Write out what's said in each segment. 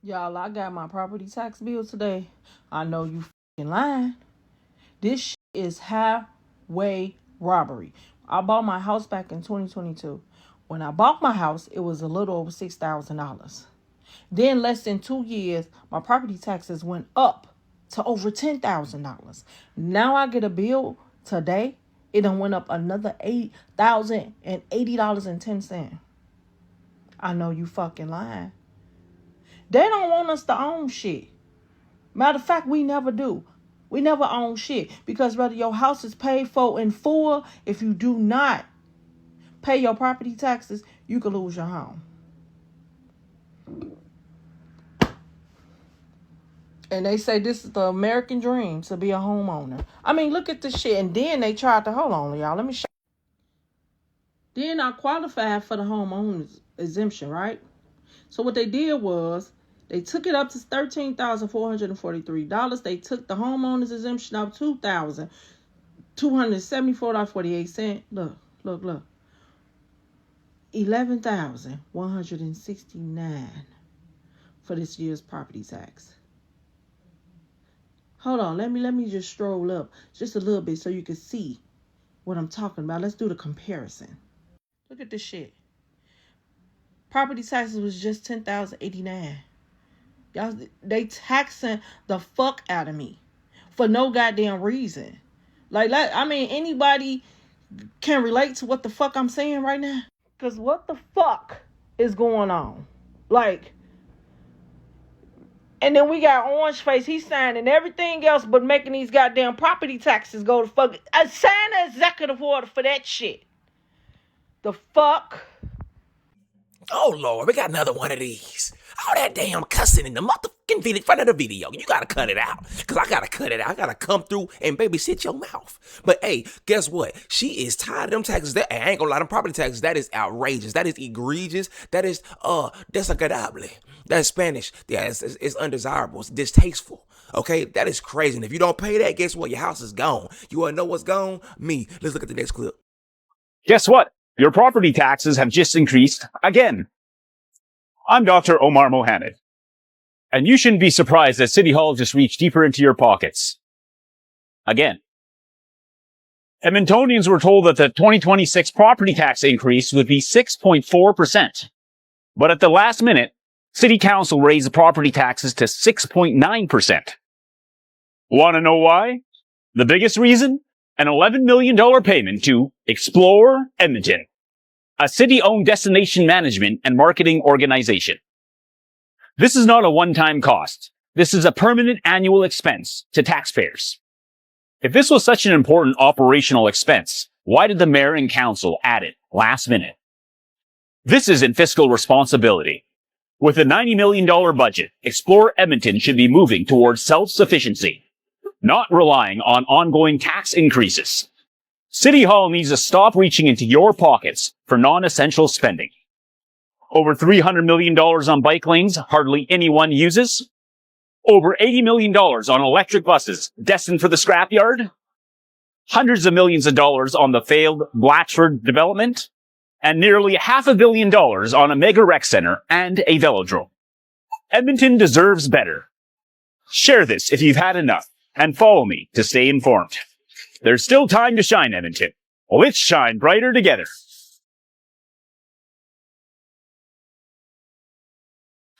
Y'all, I got my property tax bill today. I know you fucking lying. This shit is highway robbery. I bought my house back in 2022. When I bought my house, it was a little over $6,000. Then, less than 2 years, my property taxes went up to over $10,000. Now I get a bill today. It done went up another $8,080.10. I know you fucking lying. They don't want us to own shit. Matter of fact, we never do. We never own shit because whether your house is paid for in full, if you do not pay your property taxes, you could lose your home. And they say this is the American dream to be a homeowner. I mean, look at this shit. And then they tried to, hold on, y'all. Let me show. Then I qualified for the homeowners exemption, right? So what they did was they took it up to $13,443. They took the homeowners exemption up $2,274.48. Look. 11,169 for this year's property tax. Hold on, let me just stroll up just a little bit so you can see what I'm talking about. Let's do the comparison. Look at this shit. Property taxes was just $10,089. Y'all, they taxing the fuck out of me for no goddamn reason. Like, I mean, anybody can relate to what the fuck I'm saying right now? Because what the fuck is going on? Like, and then we got Orange Face. He's signing everything else but making these goddamn property taxes go to fuck. Sign an executive order for that shit. The fuck? Oh, Lord, we got another one of these. All that damn cussing in the motherfucking video, front of the video. You gotta cut it out. Because I gotta cut it out. I gotta come through and babysit your mouth. But hey, guess what? She is tired of them taxes. I ain't gonna lie, them property taxes, that is outrageous. That is egregious. That is, desagradable. That's Spanish. Yeah, it's undesirable. It's distasteful. Okay, that is crazy. And if you don't pay that, guess what? Your house is gone. You wanna know what's gone? Me. Let's look at the next clip. Guess what? Your property taxes have just increased again. I'm Dr. Omar Mohammed, and you shouldn't be surprised that City Hall just reached deeper into your pockets. Again. Edmontonians were told that the 2026 property tax increase would be 6.4%. But at the last minute, City Council raised the property taxes to 6.9%. Want to know why? The biggest reason? An $11 million payment to Explore Edmonton, a city-owned destination management and marketing organization. This is not a one-time cost. This is a permanent annual expense to taxpayers. If this was such an important operational expense, why did the mayor and council add it last minute? This isn't fiscal responsibility. With a $90 million budget, Explore Edmonton should be moving towards self-sufficiency, not relying on ongoing tax increases. City Hall needs to stop reaching into your pockets for non-essential spending. Over $300 million on bike lanes hardly anyone uses. Over $80 million on electric buses destined for the scrapyard. Hundreds of millions of dollars on the failed Blatchford development. And nearly $500 million on a mega rec center and a velodrome. Edmonton deserves better. Share this if you've had enough. And follow me to stay informed. There's still time to shine, Edmonton. Let's shine brighter together.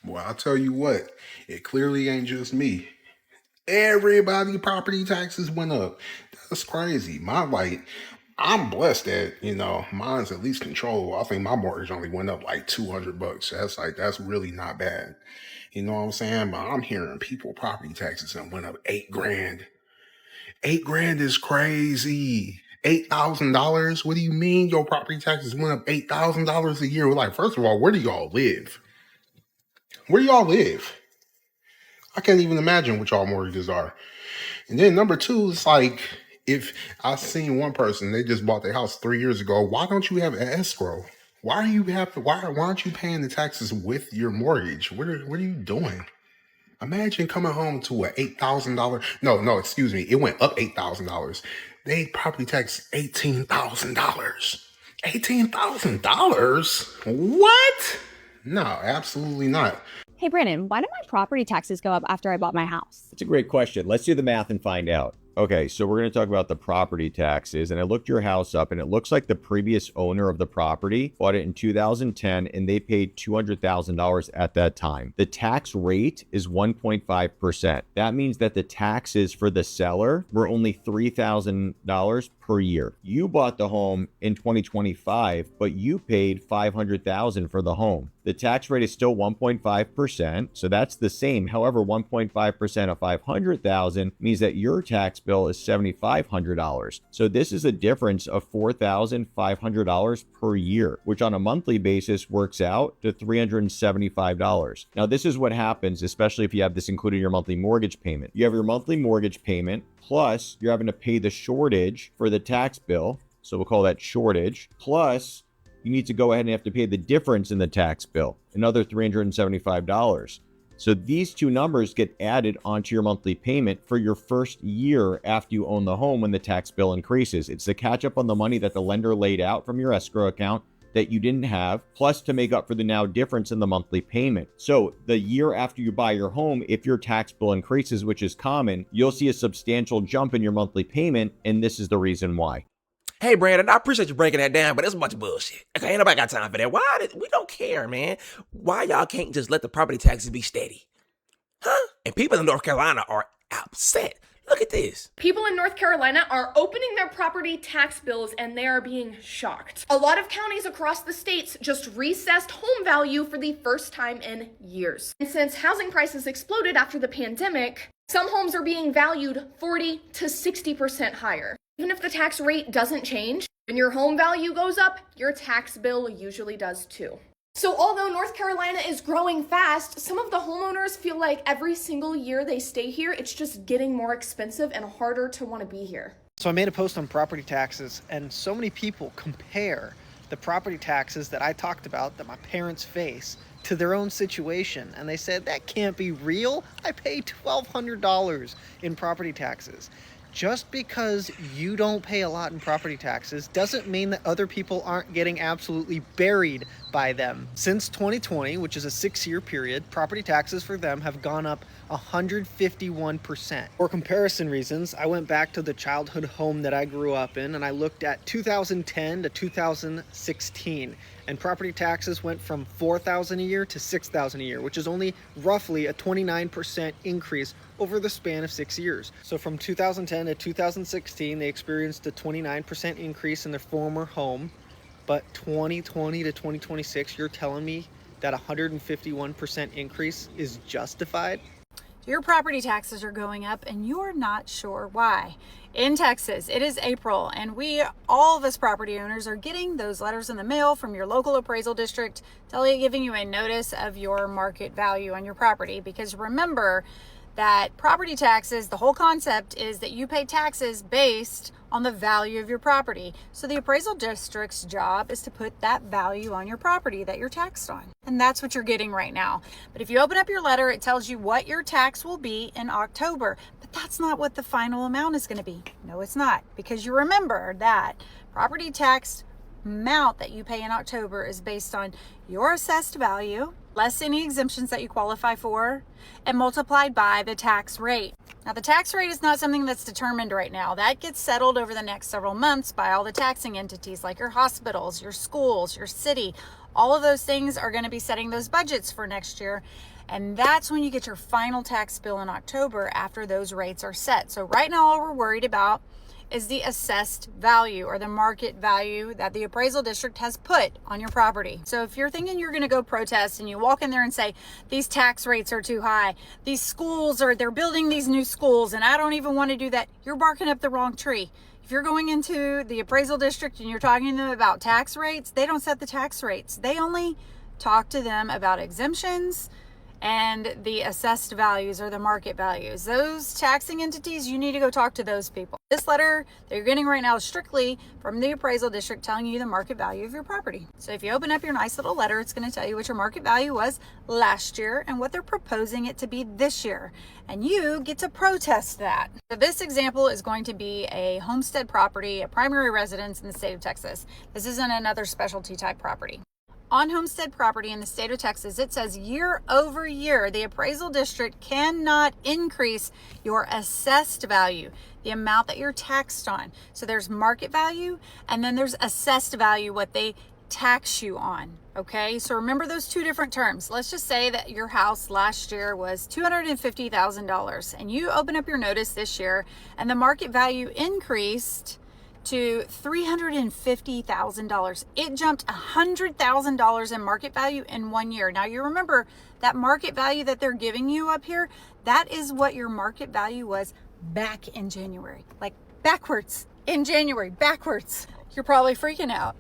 Well, I'll tell you what, it clearly ain't just me. Everybody property taxes went up. That's crazy. I'm blessed that, mine's at least controllable. I think my mortgage only went up like $200. That's really not bad. You know what I'm saying? But I'm hearing people property taxes and went up $8,000. $8,000 is crazy. $8,000? What do you mean your property taxes went up $8,000 a year? Like, first of all, where do y'all live? Where do y'all live? I can't even imagine what y'all mortgages are. And then number two, it's like, if I seen one person, they just bought their house 3 years ago. Why don't you have an escrow? Why aren't you paying the taxes with your mortgage? What are you doing? Imagine coming home to an $8,000. No, excuse me. It went up $8,000. They property tax $18,000. $18,000? What? No, absolutely not. Hey, Brandon, why did my property taxes go up after I bought my house? It's a great question. Let's do the math and find out. Okay, so we're going to talk about the property taxes, and I looked your house up, and it looks like the previous owner of the property bought it in 2010, and they paid $200,000 at that time. The tax rate is 1.5%. That means that the taxes for the seller were only $3,000 per year. You bought the home in 2025, but you paid $500,000 for the home. The tax rate is still 1.5%, so that's the same. However, 1.5% of $500,000 means that your tax bill is $7,500. So this is a difference of $4,500 per year, which on a monthly basis works out to $375. Now, this is what happens, especially if you have this included in your monthly mortgage payment. You have your monthly mortgage payment, plus you're having to pay the shortage for the tax bill. So we'll call that shortage. Plus, you need to go ahead and have to pay the difference in the tax bill, another $375. So these two numbers get added onto your monthly payment for your first year after you own the home when the tax bill increases. It's to catch up on the money that the lender laid out from your escrow account that you didn't have, plus to make up for the now difference in the monthly payment. So the year after you buy your home, if your tax bill increases, which is common, you'll see a substantial jump in your monthly payment, and this is the reason why. Hey, Brandon, I appreciate you breaking that down, but it's a bunch of bullshit. Okay, ain't nobody got time for that. We don't care, man. Why y'all can't just let the property taxes be steady? Huh? And people in North Carolina are upset. Look at this. People in North Carolina are opening their property tax bills and they are being shocked. A lot of counties across the states just reassessed home value for the first time in years. And since housing prices exploded after the pandemic, some homes are being valued 40 to 60% higher. Even if the tax rate doesn't change, when your home value goes up, your tax bill usually does too. So although North Carolina is growing fast, some of the homeowners feel like every single year they stay here, it's just getting more expensive and harder to want to be here. So I made a post on property taxes, and so many people compare the property taxes that I talked about that my parents face to their own situation. And they said, that can't be real. I pay $1,200 in property taxes. Just because you don't pay a lot in property taxes doesn't mean that other people aren't getting absolutely buried by them. Since 2020, which is a 6-year period, property taxes for them have gone up 151%. For comparison reasons, I went back to the childhood home that I grew up in and I looked at 2010 to 2016. And property taxes went from $4,000 a year to $6,000 a year, which is only roughly a 29% increase over the span of 6 years. So from 2010 to 2016, they experienced a 29% increase in their former home. But 2020 to 2026, you're telling me that 151% increase is justified? Your property taxes are going up and you're not sure why. In Texas, it is April and all of us property owners are getting those letters in the mail from your local appraisal district giving you a notice of your market value on your property. Because remember that property taxes, the whole concept is that you pay taxes based on the value of your property. So the appraisal district's job is to put that value on your property that you're taxed on. And that's what you're getting right now. But if you open up your letter, it tells you what your tax will be in October. But that's not what the final amount is going to be. No, it's not. Because you remember that property tax amount that you pay in October is based on your assessed value, less any exemptions that you qualify for, and multiplied by the tax rate. Now, the tax rate is not something that's determined right now. That gets settled over the next several months by all the taxing entities like your hospitals, your schools, your city. All of those things are going to be setting those budgets for next year. And that's when you get your final tax bill in October after those rates are set. So right now, all we're worried about is the assessed value or the market value that the appraisal district has put on your property. So if you're thinking you're going to go protest and you walk in there and say, these tax rates are too high, these schools they're building these new schools and I don't even want to do that, you're barking up the wrong tree. If you're going into the appraisal district and you're talking to them about tax rates, they don't set the tax rates. They only talk to them about exemptions and the assessed values or the market values. Those taxing entities, you need to go talk to those people. This letter that you're getting right now is strictly from the appraisal district telling you the market value of your property. So if you open up your nice little letter, it's going to tell you what your market value was last year and what they're proposing it to be this year. And you get to protest that. So this example is going to be a homestead property, a primary residence in the state of Texas. This isn't another specialty type property. On homestead property in the state of Texas, it says year over year, the appraisal district cannot increase your assessed value, the amount that you're taxed on. So there's market value and then there's assessed value, what they tax you on. Okay, so remember those two different terms. Let's just say that your house last year was $250,000 and you open up your notice this year and the market value increased to $350,000. It jumped $100,000 in market value in 1 year. Now you remember that market value that they're giving you up here, that is what your market value was back in January, like backwards in January, backwards. You're probably freaking out,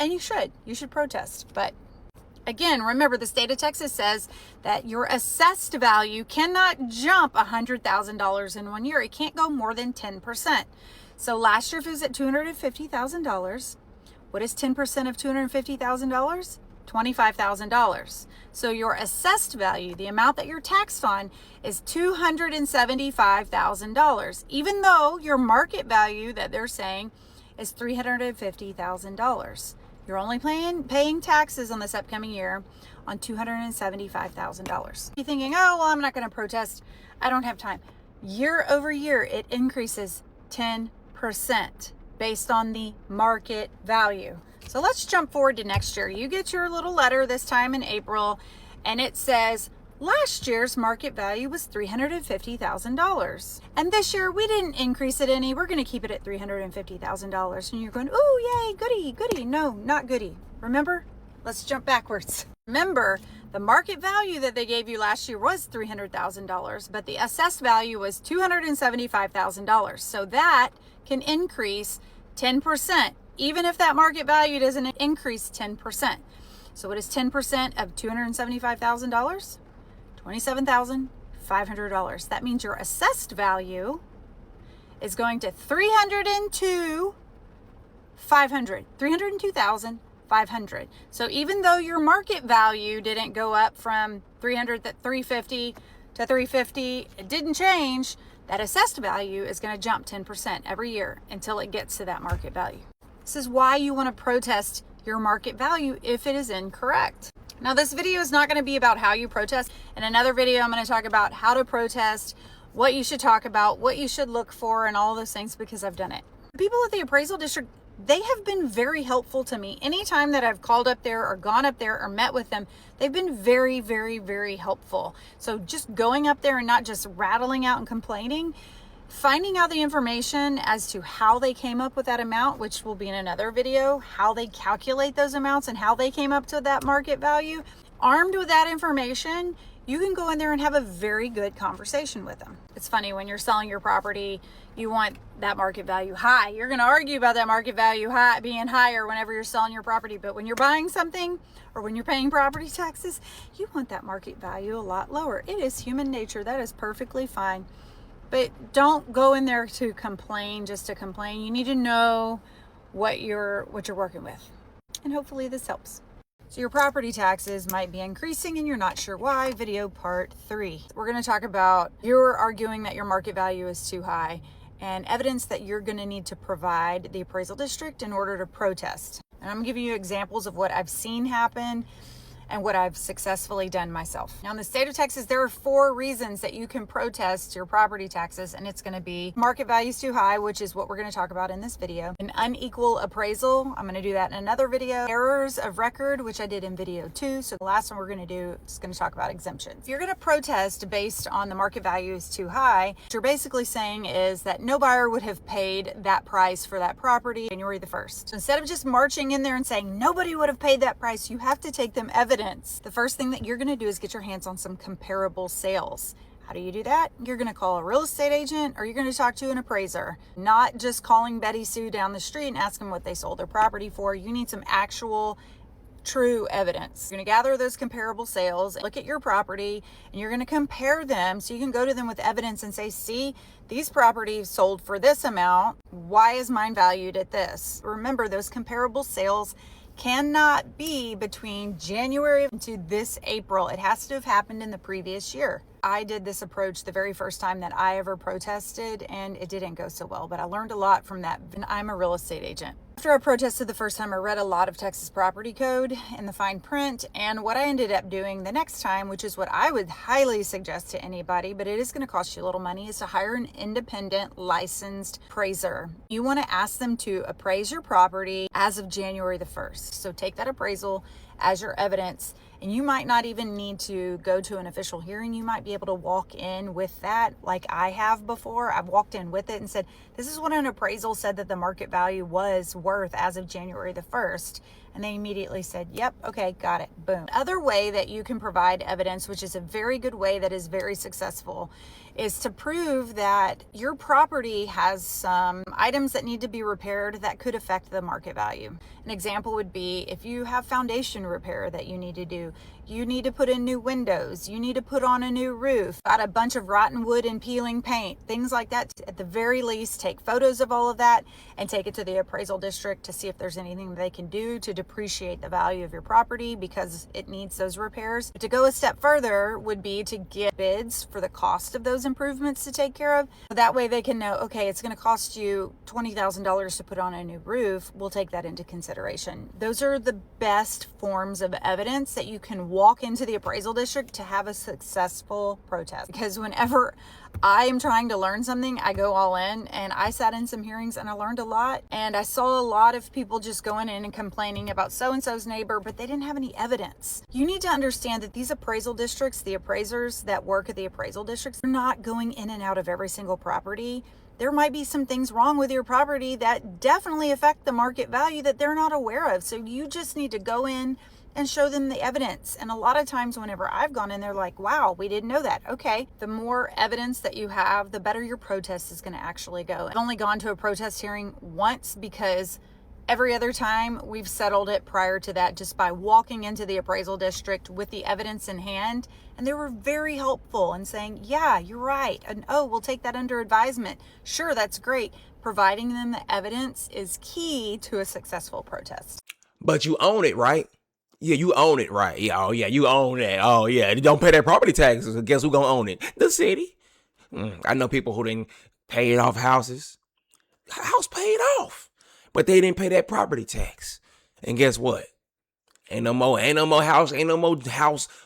and you should protest. But again, remember the state of Texas says that your assessed value cannot jump $100,000 in 1 year. It can't go more than 10%. So last year, if it was at $250,000, what is 10% of $250,000? $25,000. So your assessed value, the amount that you're taxed on, is $275,000, even though your market value that they're saying is $350,000. You're only paying taxes on this upcoming year on $275,000. You're thinking, oh, well, I'm not going to protest. I don't have time. Year over year, it increases 10% based on the market value. So let's jump forward to next year. You get your little letter this time in April, and it says last year's market value was $350,000. And this year we didn't increase it any. We're going to keep it at $350,000. And you're going, oh, yay, goody, goody. No, not goody. Remember? Let's jump backwards. Remember, the market value that they gave you last year was $300,000, but the assessed value was $275,000. So that can increase 10%, even if that market value doesn't increase 10%. So what is 10% of $275,000? $27,500. That means your assessed value is going to $302,500. So even though your market value didn't go up from 350 to 350, it didn't change, that assessed value is going to jump 10% every year until it gets to that market value. This is why you want to protest your market value if it is incorrect. Now, this video is not going to be about how you protest. In another video, I'm going to talk about how to protest, what you should talk about, what you should look for, and all those things, because I've done it. The people at the appraisal district, they have been very helpful to me. Anytime that I've called up there or gone up there or met with them, they've been very, very, very helpful. So just going up there and not just rattling out and complaining, finding out the information as to how they came up with that amount, which will be in another video, how they calculate those amounts and how they came up to that market value. Armed with that information, you can go in there and have a very good conversation with them. It's funny, when you're selling your property, you want that market value high. You're going to argue about that market value high being higher whenever you're selling your property. But when you're buying something or when you're paying property taxes, you want that market value a lot lower. It is human nature. That is perfectly fine. But don't go in there to complain just to complain. You need to know what you're working with. And hopefully this helps. So your property taxes might be increasing and you're not sure why. Video part 3. We're going to talk about you're arguing that your market value is too high and evidence that you're going to need to provide the appraisal district in order to protest. And I'm giving you examples of what I've seen happen and what I've successfully done myself. Now, in the state of Texas, there are 4 reasons that you can protest your property taxes, and it's going to be market values too high, which is what we're going to talk about in this video. An unequal appraisal, I'm going to do that in another video. Errors of record, which I did in video 2. So the last one we're going to do is going to talk about exemptions. If you're going to protest based on the market value is too high, what you're basically saying is that no buyer would have paid that price for that property January the 1st. So instead of just marching in there and saying nobody would have paid that price, you have to take them evidence. The first thing that you're going to do is get your hands on some comparable sales. How do you do that? You're going to call a real estate agent or you're going to talk to an appraiser, not just calling Betty Sue down the street and asking what they sold their property for. You need some actual true evidence. You're going to gather those comparable sales, look at your property, and you're going to compare them so you can go to them with evidence and say, see, these properties sold for this amount. Why is mine valued at this? Remember, those comparable sales cannot be between January to this April. It has to have happened in the previous year. I did this approach the very first time that I ever protested, and it didn't go so well, but I learned a lot from that. And I'm a real estate agent. After I protested the first time, I read a lot of Texas property code in the fine print, and what I ended up doing the next time, which is what I would highly suggest to anybody, but it is going to cost you a little money, is to hire an independent licensed appraiser. You want to ask them to appraise your property as of January the 1st. So take that appraisal as your evidence, and you might not even need to go to an official hearing. You might be able to walk in with that, like I have before. I've walked in with it and said, this is what an appraisal said that the market value was worth as of January the 1st. And they immediately said, yep, okay, got it, boom. Other way that you can provide evidence, which is a very good way that is very successful, is to prove that your property has some items that need to be repaired that could affect the market value. An example would be if you have foundation repair that you need to do, you need to put in new windows, you need to put on a new roof, got a bunch of rotten wood and peeling paint, things like that. At the very least, take photos of all of that and take it to the appraisal district to see if there's anything they can do to depreciate the value of your property because it needs those repairs. But to go a step further would be to get bids for the cost of those improvements to take care of. That way they can know, okay, it's going to cost you $20,000 to put on a new roof. We'll take that into consideration. Those are the best forms of evidence that you can walk into the appraisal district to have a successful protest. Because whenever I am trying to learn something, I go all in, and I sat in some hearings and I learned a lot, and I saw a lot of people just going in and complaining about so-and-so's neighbor, but they didn't have any evidence. You need to understand that these appraisal districts, the appraisers that work at the appraisal districts, are not going in and out of every single property. There might be some things wrong with your property that definitely affect the market value that they're not aware of. So you just need to go in and show them the evidence. And a lot of times whenever I've gone in, they're like, wow, we didn't know that. Okay, the more evidence that you have, the better your protest is going to actually go. I've only gone to a protest hearing once because every other time we've settled it prior to that just by walking into the appraisal district with the evidence in hand. And they were very helpful in saying, yeah, you're right. And oh, we'll take that under advisement. Sure, that's great. Providing them the evidence is key to a successful protest. But you own it, right? Yeah, you own it, right? Yeah, oh yeah, you own it. Oh yeah, you don't pay their property taxes. Guess who gonna own it? The city. I know people who didn't pay off houses. House paid off, but they didn't pay that property tax. And guess what? Ain't no more house,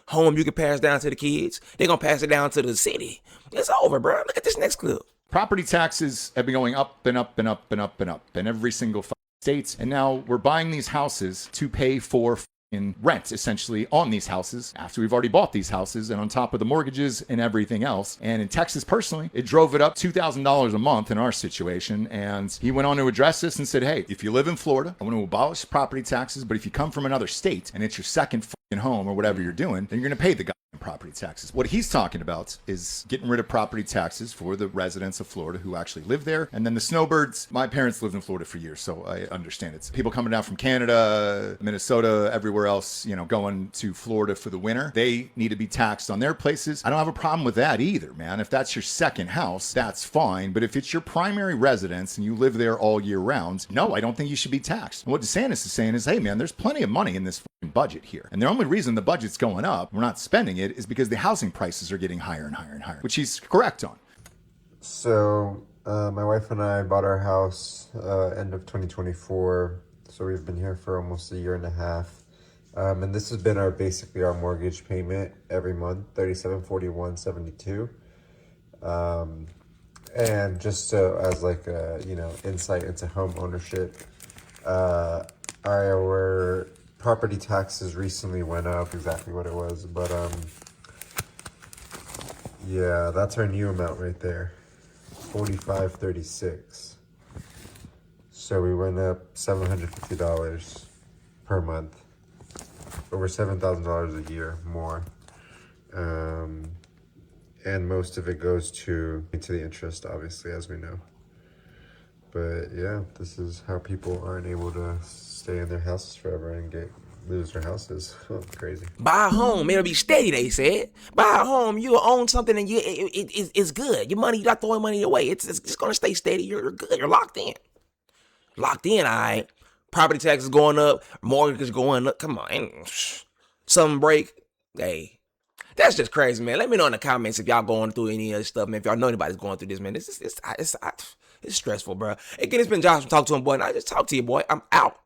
home you can pass down to the kids. They're gonna pass it down to the city. It's over, bro. Look at this next clip. Property taxes have been going up and up and up and up and up in every single states, and now we're buying these houses to pay for in rent essentially on these houses after we've already bought these houses and on top of the mortgages and everything else. And in Texas personally, it drove it up $2,000 a month in our situation. And he went on to address this and said, hey, if you live in Florida, I want to abolish property taxes, but if you come from another state and it's your second home or whatever you're doing, then you're going to pay the goddamn property taxes. What he's talking about is getting rid of property taxes for the residents of Florida who actually live there. And then the snowbirds, my parents lived in Florida for years, so I understand it's people coming down from Canada, Minnesota, everywhere else, going to Florida for the winter. They need to be taxed on their places. I don't have a problem with that either, man. If that's your second house, that's fine. But if it's your primary residence and you live there all year round, no, I don't think you should be taxed. And what DeSantis is saying is, hey, man, there's plenty of money in this budget here. And the only reason the budget's going up, we're not spending it, is because the housing prices are getting higher and higher and higher, which he's correct on. So my wife and I bought our house end of 2024. So we've been here for almost a year and a half. And this has been basically our mortgage payment every month, $37.41.72. And just as insight into home ownership, our property taxes recently went up, exactly what it was, but yeah, that's our new amount right there, $45.36. So we went up $750 per month, over $7,000 a year more, and most of it goes to the interest, obviously, as we know. But yeah, this is how people aren't able to stay in their houses forever and lose their houses. Oh, crazy. Buy a home, it'll be steady, they said. Buy a home, you'll own something and it's good. Your money, you're not throwing money away. It's going to stay steady. You're good. You're locked in. Locked in, all right. Property taxes going up, mortgages going up. Come on. Something break. Hey, that's just crazy, man. Let me know in the comments if y'all going through any of this stuff, man. If y'all know anybody's going through this, man. It's stressful, bro. Again, it's been Josh from Talk to Him, boy, and I just talk to you, boy. I'm out.